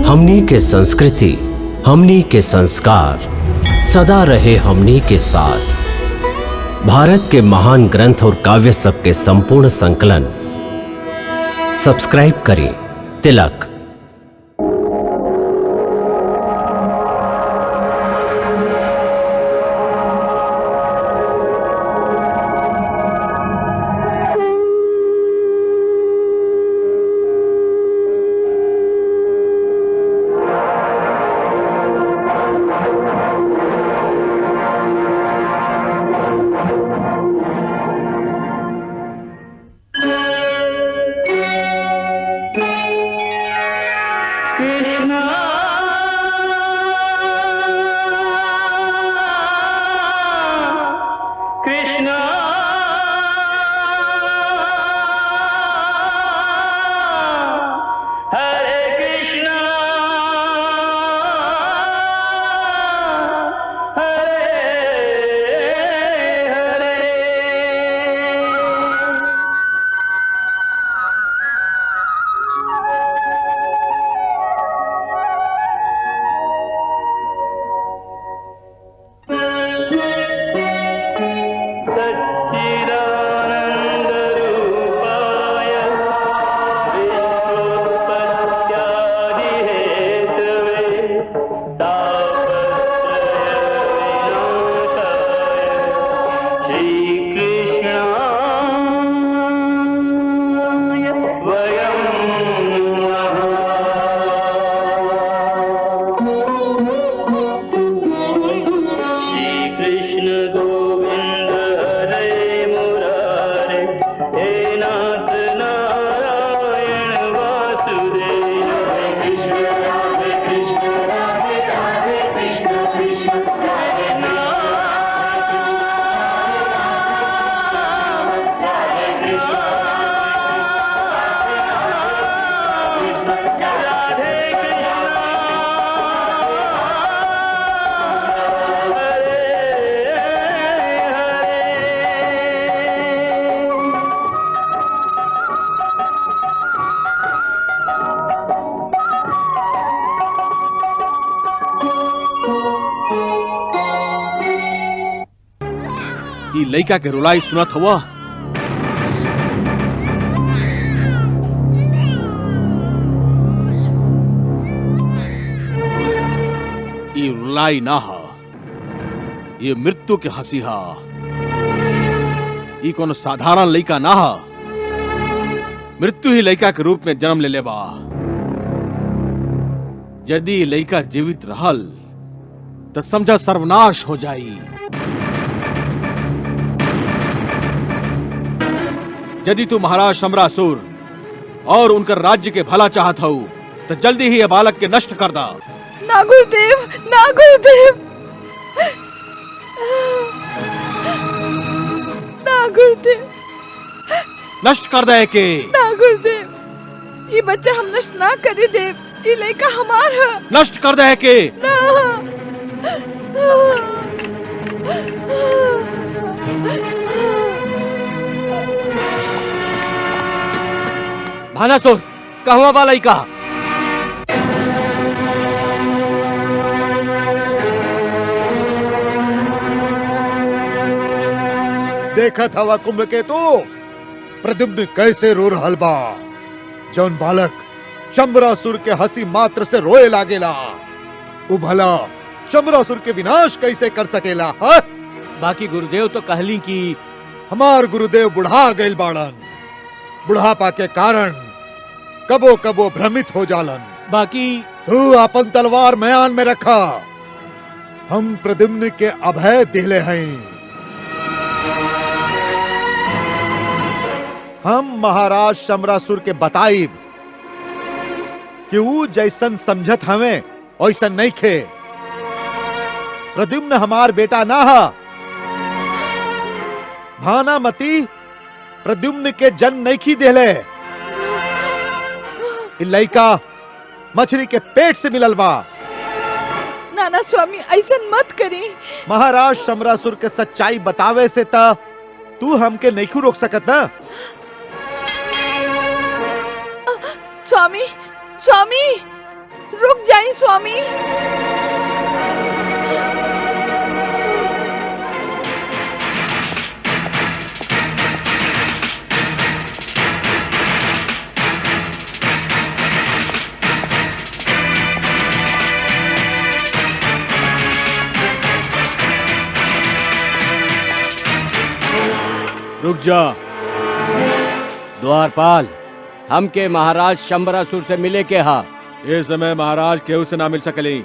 हमनी के संस्कृति, हमनी के संस्कार सदा रहे हमनी के साथ। भारत के महान ग्रंथ और काव्य सब के संपूर्ण संकलन सब्सक्राइब करें तिलक। लइका के रुलाई सुनत हुआ। ये रुलाई ना हा, ये मृत्यु के हंसी हा। ये कोनो साधारण लइका ना हा, मृत्यु ही लइका के रूप में जन्म ले लेबा। यदि लइका जीवित रहल तो समझा सर्वनाश हो जाई। यदि तू महाराज शंबरासुर और उनका राज्य के भला चाहत हो तो जल्दी ही ये बालक के नष्ट कर दा। ना गुरुदेव, ना गुरुदेव, ना गुरुदेव, नष्ट कर दे के। ना गुरुदेव, ये बच्चा हम नष्ट ना करे देव, ये लड़का हमार है। नष्ट कर दे के। ना। भानासुर, कहवा बा लइका? देखा था वह कुंभकेतु प्रद्युम्न कैसे रो रहल बा। जौन बालक शंबरासुर के हंसी मात्र से रोए लागेला, उ भला शंबरासुर के विनाश कैसे कर सकेला? हा? बाकी गुरुदेव तो कहली कि हमार गुरुदेव बुढ़ा गइल बाड़न। बुढ़ापा के कारण कबो कबो भ्रमित हो जालन। बाकी तू अपन तलवार म्यान में रखा। हम प्रद्युम्न के अभय दिले हैं। हम महाराज शंबरासुर के बताइब कि ऊ जैसन समझत हमें वैसन नहीं खे। प्रद्युम्न हमार बेटा ना हा। भानामती प्रद्युम्न के जन्म नहीं खी देले। लइका मछली के पेट से मिलल बा। नाना स्वामी ऐसा मत करी। महाराज शंबरासुर के सच्चाई बतावे से ता तू हमके नहीं रोक सकत ना। स्वामी, स्वामी, रुक जाइए स्वामी। रुक जा। द्वारपाल, हमके महाराज शंबरासुर से मिले के हा। ये समय महाराज केहू से ना मिल सकली।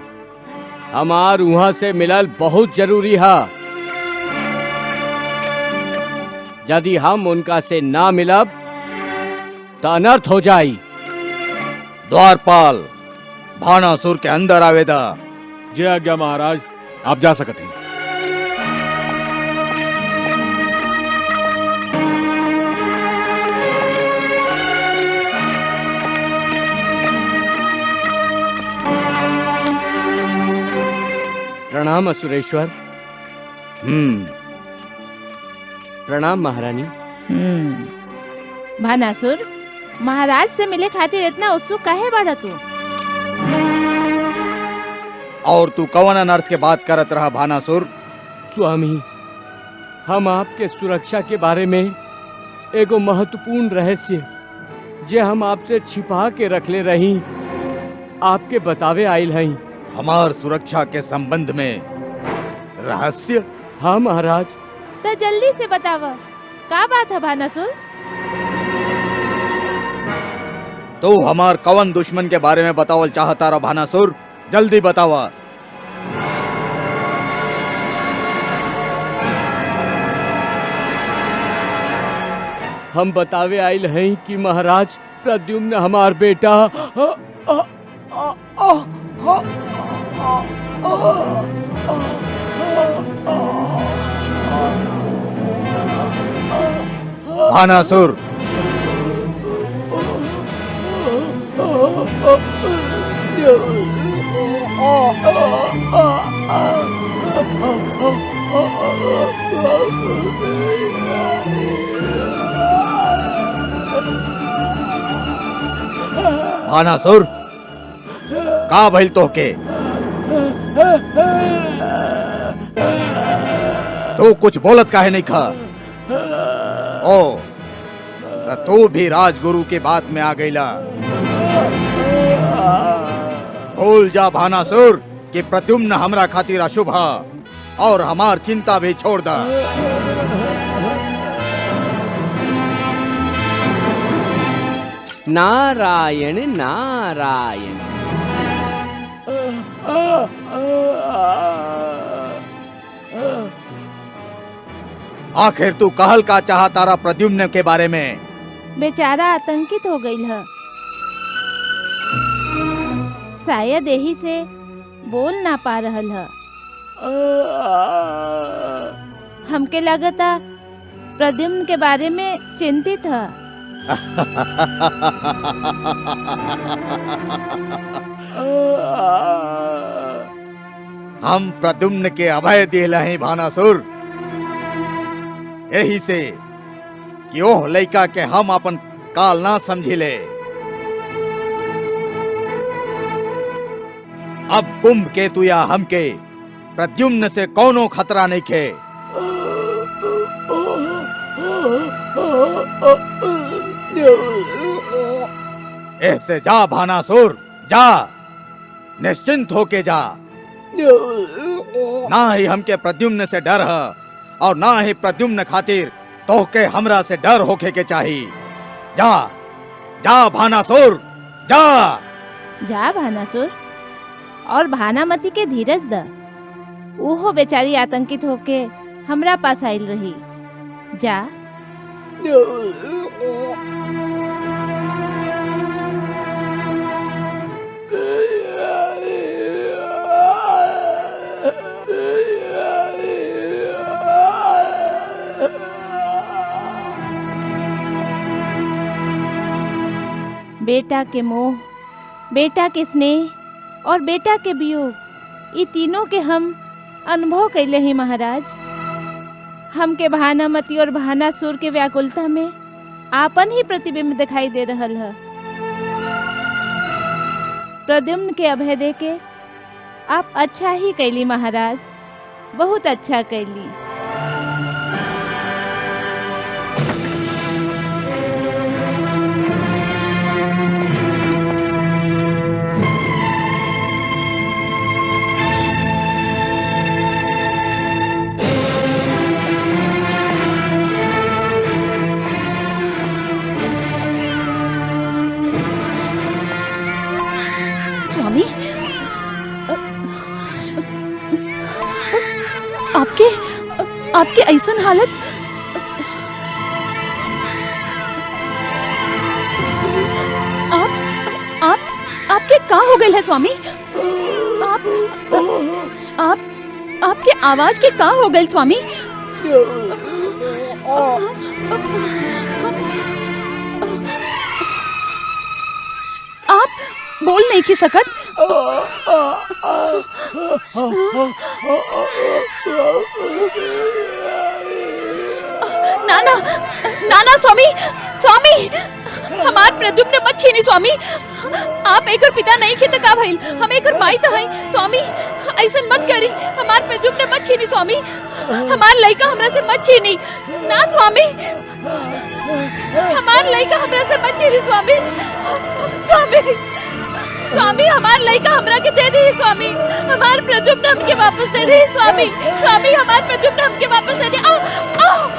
हमार वहां से मिलल बहुत जरूरी हा। यदि हम उनका से ना मिलब तो अनर्थ हो जाई। द्वारपाल, भानासुर के अंदर आवेदा। जय आज्ञा महाराज, आप जा सकते हैं। प्रणाम असुरेश्वर। प्रणाम महारानी। भानासुर, महाराज से मिले खातिर इतना उत्सुक काहे बाड़ा तू? और तू कवन अनर्थ के बात करत रहा भानासुर? स्वामी, हम आपके सुरक्षा के बारे में एगो महत्वपूर्ण रहस्य जे हम आपसे छिपा के रखले रही आपके बतावे आइल हई। हमार सुरक्षा के संबंध में रहस्य? हाँ महाराज। तो जल्दी से बतावा, का बात है भानासुर? तू हमार कवन दुश्मन के बारे में बतावल चाहता रहा भानासुर? जल्दी बतावा। हम बतावे आइल हई कि महाराज प्रद्युम्न हमार बेटा भानासुर, भानासुर, का भइल तोहके? तू कुछ बोलत काहे नहीं खा? ओ, त तू भी राजगुरु के बात में आ गईला। भूल जा भानासुर कि प्रद्युम्न हमरा खातिर अशुभ है और हमार चिंता भी छोड़ दा। नारायण नारायण। आखिर तू कहल का चाहा तारा प्रद्युम्न के बारे में? बेचारा आतंकित हो गई है, शायद यही से बोल ना पा रहल है। हमके लगता प्रद्युम्न के बारे में चिंतित है। हम प्रद्युम्न के अभय दिला ही भानासुर, यही से कि ओह लइका के हम अपन काल ना समझिले। अब कुंभ केतु या हमके प्रद्युम्न से कोनो खतरा नहीं खे। ऐसे जा भानासुर, जा, निश्चिंत होके जा। ना ही हमके प्रद्युम्न से डर है और ना ही प्रद्युम्न खातिर तोहके हमरा से डर होके के चाहिए। जा, जा भानासुर, जा। जा भानासुर, और भानामती के धीरज द। ओहो बेचारी आतंकित होके हमरा पास आइल रही। जा। बेटा के मोह, बेटा के स्नेह और बेटा के वियोग, ये तीनों के हम अनुभव कैले ही महाराज। हमके भानामती और भानासुर के व्याकुलता में आपन ही प्रतिबिंब दिखाई दे रहल है। प्रद्युम्न के अभय दे के आप अच्छा ही कैली महाराज, बहुत अच्छा कैली। स्वामी, आपके ऐसन हालत। आपके का हो गए है स्वामी? आपके आवाज के का हो गए स्वामी? आप बोल नहीं की सकत? नाना, नाना स्वामी, स्वामी, हमार प्रद्युम्न मत छीनी स्वामी। आप एकर पिता नहीं खे तका भइल, हम एकर माई त हई स्वामी। ऐसन मत करी, हमार प्रद्युम्न मत छीनी स्वामी। हमार लइका हमरा से मत छीनी ना स्वामी। हमार लइका हमरा से मत छीनी स्वामी। स्वामी, स्वामी, हमार लइका हमरा के दे दी स्वामी। हमार प्रद्युम्न हमके वापस दे दी स्वामी। स्वामी, हमार प्रद्युम्न हमके वापस दे दी। आओ, आओ।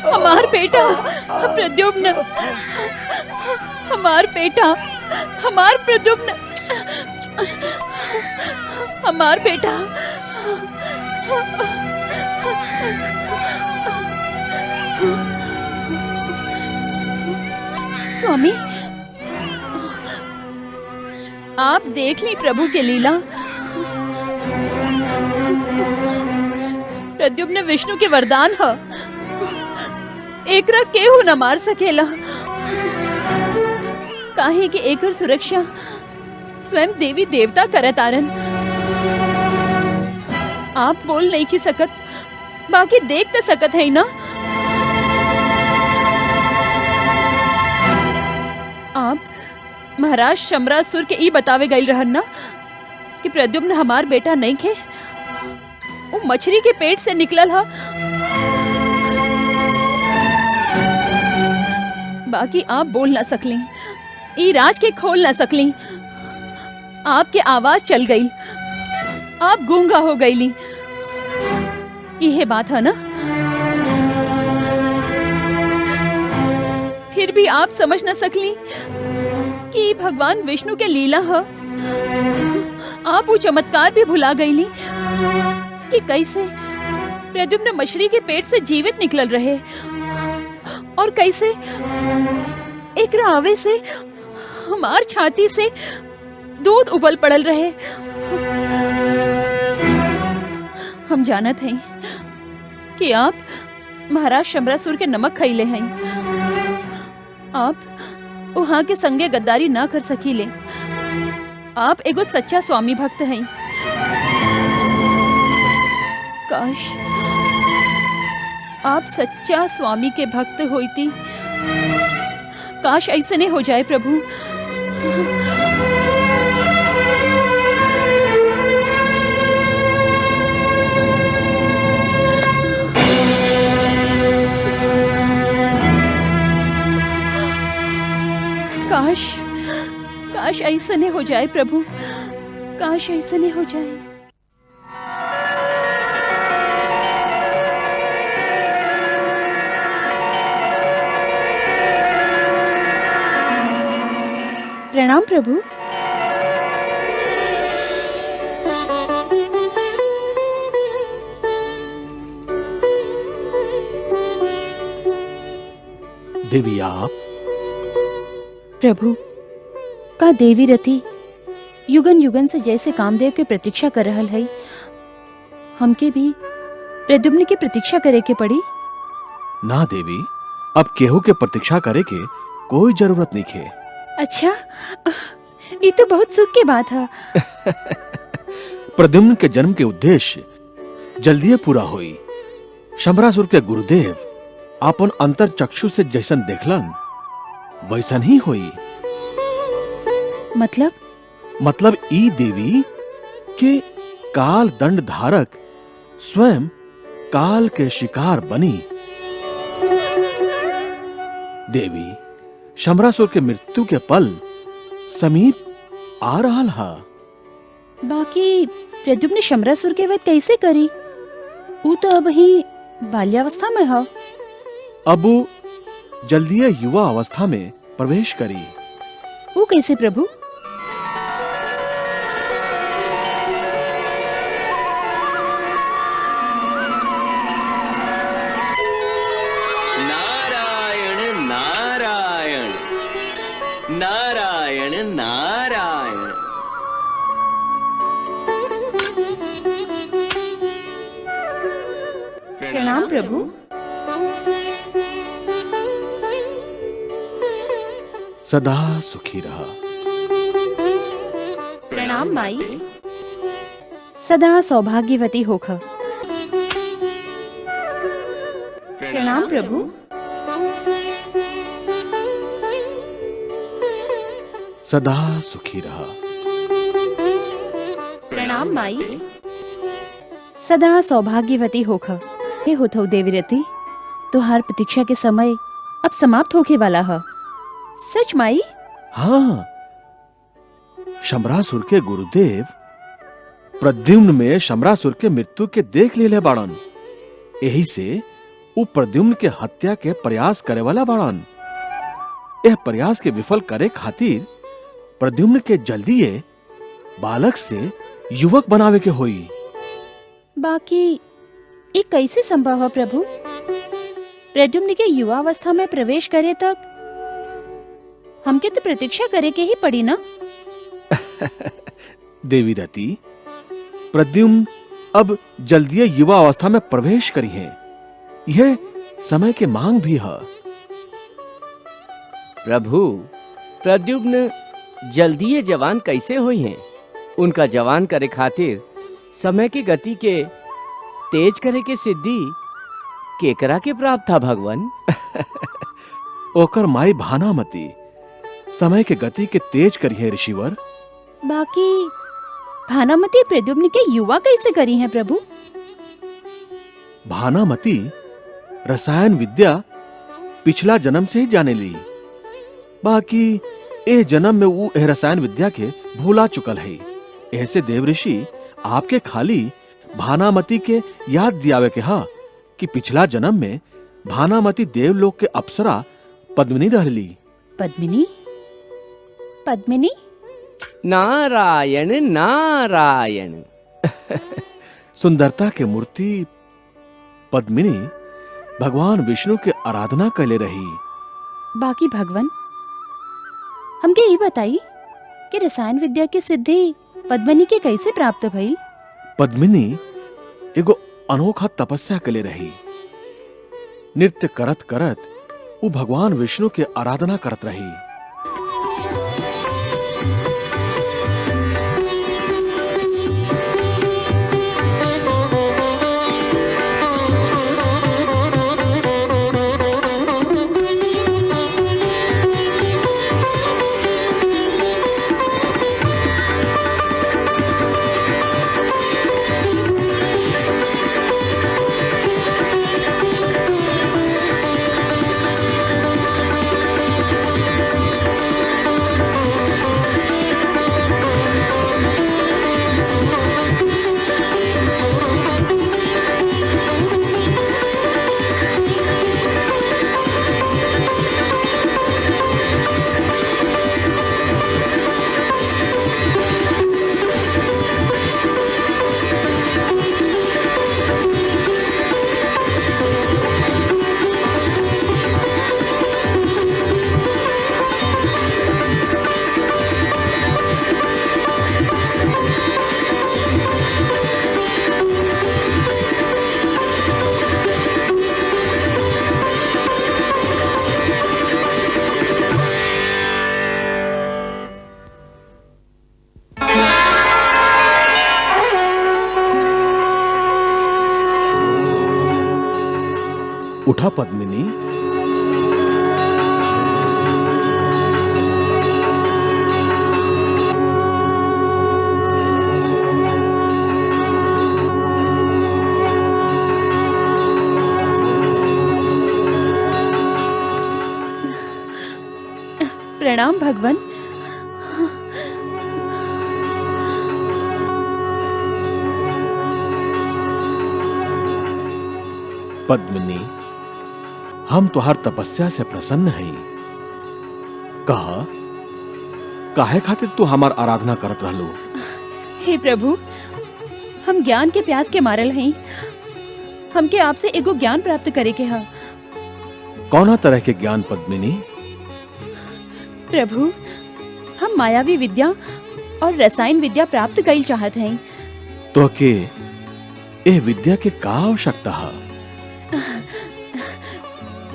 हमार बेटा प्रद्युम्न, हमार बेटा, हमार प्रद्युम्न, हमार बेटा। स्वामी, आप देख ली प्रभु के लीला। प्रद्युम्न विष्णु के वरदान है, एकरा केहू न मार सकेला। काहे कि एकर सुरक्षा स्वयं देवी देवता करत आरन। आप बोल नहीं की सकत, बाकी देख तो सकत है ना। आप महाराज शंबरासुर के ई बतावे गई रहन ना कि प्रद्युम्न हमार बेटा नहीं खे, वो मछली के पेट से निकलल हा। बाकी आप बोल ना सकली, ई राज के खोल न सकली। आपके आवाज चल गई, आप गूंगा हो गईली। यह बात है ना? फिर भी आप समझ न सकली कि भगवान विष्णु के लीला है। आप वो चमत्कार भी भुला गईली कि कैसे प्रद्युम्न मछली के पेट से जीवित निकल रहे और कैसे एक आवे से हमार छाती से दूध उबल पड़ल रहे। हम जानत हैं कि आप महाराज शंबरासुर के नमक खइले हैं। आप वहां के संगे गद्दारी ना कर सकीले। आप एगो सच्चा स्वामी भक्त हैं। काश आप सच्चा स्वामी के भक्त होती। काश ऐसे नहीं हो जाए प्रभु। काश काश ऐसा नहीं हो जाए प्रभु। काश ऐसा नहीं हो जाए। प्रणाम प्रभु। देवी आप? प्रभु का देवी रति युगन युगन से जैसे कामदेव के प्रतीक्षा कर रहल है, हमके भी प्रद्युम्न की प्रतीक्षा करे के पड़ी। ना देवी, अब केहू के प्रतीक्षा करे के कोई जरूरत नहीं है। अच्छा, ये तो बहुत सुख की बात है। प्रद्युम्न के जन्म के उद्देश्य जल्दी पूरा हुई। शंबरासुर के गुरुदेव अपन अंतर चक्षु से जैसन देखलन वैसन ही हुई। मतलब ई देवी के काल दंड धारक स्वयं काल के शिकार बनी। देवी, शंबरासुर के मृत्यु के पल समीप आ रहा हा। बाकी प्रद्युम्न शंबरासुर के वध कैसे करी? वो तो अब ही बाल्यावस्था में है। अब जल्दी युवा अवस्था में प्रवेश करी। वो कैसे प्रभु? नारायण नारायण नारायण नारायण। प्रणाम प्रभु। सदा सुखी रहा। प्रणाम माई। सदा सौभाग्यवती होख। प्रणाम प्रभु। सदा सुखी रहा। प्रणाम माई। सदा सौभाग्यवती होख। हे होथो देवीरती, तुहार प्रतीक्षा के समय अब समाप्त होके वाला है। सच माई? हाँ, शंबरासुर के गुरुदेव प्रद्युम्न में शंबरासुर के मृत्यु के देख ले बाड़न। यही से वो प्रद्युम्न के हत्या के प्रयास करे वाला बाड़न। यह प्रयास के विफल करे खातिर प्रद्युम्न के जल्दीए बालक से युवक बनावे के होई। बाकी ये कैसे संभव है प्रभु? प्रद्युम्न के युवावस्था में प्रवेश करे तक हमके तो प्रतीक्षा करे के ही पड़ी ना। देवी रति, प्रद्युम्न अब जल्दी युवा अवस्था में प्रवेश करी है। यह समय के मांग भी है। प्रभु, प्रद्युम्न जल्दी जवान कैसे हुई हैं? उनका जवान करे खातिर समय की गति के तेज करे के सिद्धि केकरा के प्राप्त था भगवान? ओकर माई भानामती समय के गति के तेज करी है ऋषिवर। बाकी भानामती प्रद्युम्न के युवा कैसे करी हैं प्रभु? भानामती रसायन विद्या पिछला जन्म से ही जाने ली। बाकी ए जन्म में वो एह रसायन विद्या के भूला चुकल है। ऐसे देव ऋषि आपके खाली भानामती के याद दियावे के हा कि पिछला जन्म में भानामती देवलोक के अप्सरा पद्मिनी रहली। पद्मिनी? पद्मिनी? नारायण नारायण। सुंदरता के मूर्ति पद्मिनी भगवान विष्णु के आराधना कैले रही। बाकी भगवान हमके ये बताई कि रसायन विद्या की सिद्धि पद्मिनी के कैसे प्राप्त भई? पद्मिनी एगो अनोखा तपस्या कैले रही। नृत्य करत करत वो भगवान विष्णु के आराधना करत रही। उठा पद्मिनी। प्रणाम भगवान। पद्मिनी हम तुहार तपस्या से प्रसन्न हैं। कहा काहे खातिर तू हमार आराधना करत रहलो? हे प्रभु, हम ज्ञान के प्यास के मारल हैं। हमके आपसे एगो ज्ञान प्राप्त करे के हा। कौना तरह के ज्ञान पद्मिनी? प्रभु, हम मायावी विद्या और रसायन विद्या प्राप्त कईल चाहत हैं। तो के एह विद्या के का आवश्यकता है?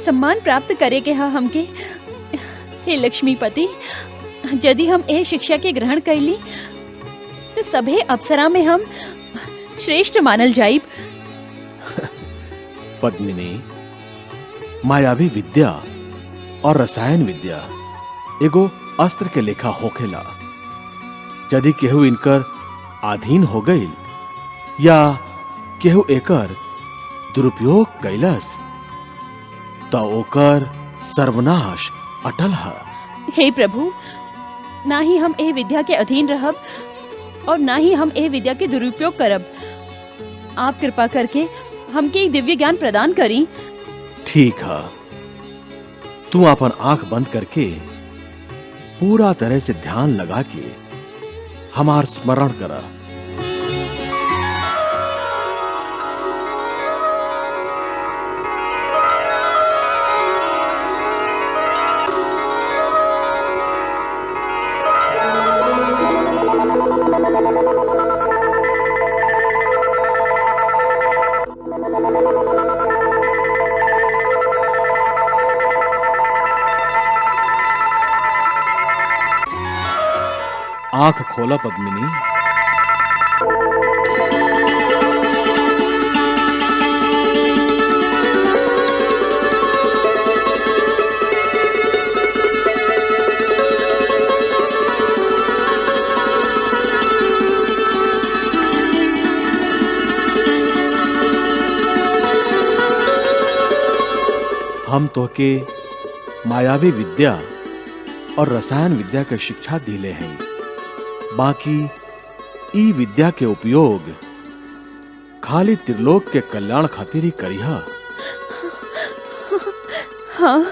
सम्मान प्राप्त करे के हा हमके। हे लक्ष्मीपति, यदि हम एह शिक्षा के ग्रहण कैली तो सभे अप्सरा में हम श्रेष्ठ मानल जाइब। पद्मिनी, मायावी विद्या और रसायन विद्या एगो अस्त्र के लेखा होखेला। यदि केहू इनकर अधीन हो गईल या केहू एकर दुरुपयोग कैलस तो ओकर सर्वनाश अटल है। हे प्रभु, ना ही हम एह विद्या के अधीन रहब और ना ही हम एह विद्या के दुरुपयोग करब। आप कृपा करके हमके एक दिव्य ज्ञान प्रदान करी। ठीक है, तू अपन आंख बंद करके पूरा तरह से ध्यान लगा के हमार स्मरण करा। आंख खोला पद्मिनी। हम तो के मायावी विद्या और रसायन विद्या के शिक्षा दिले हैं। बाकी ई विद्या के उपयोग खाली त्रिलोक के कल्याण खातिर ही करिहा। हाँ।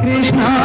कृष्णा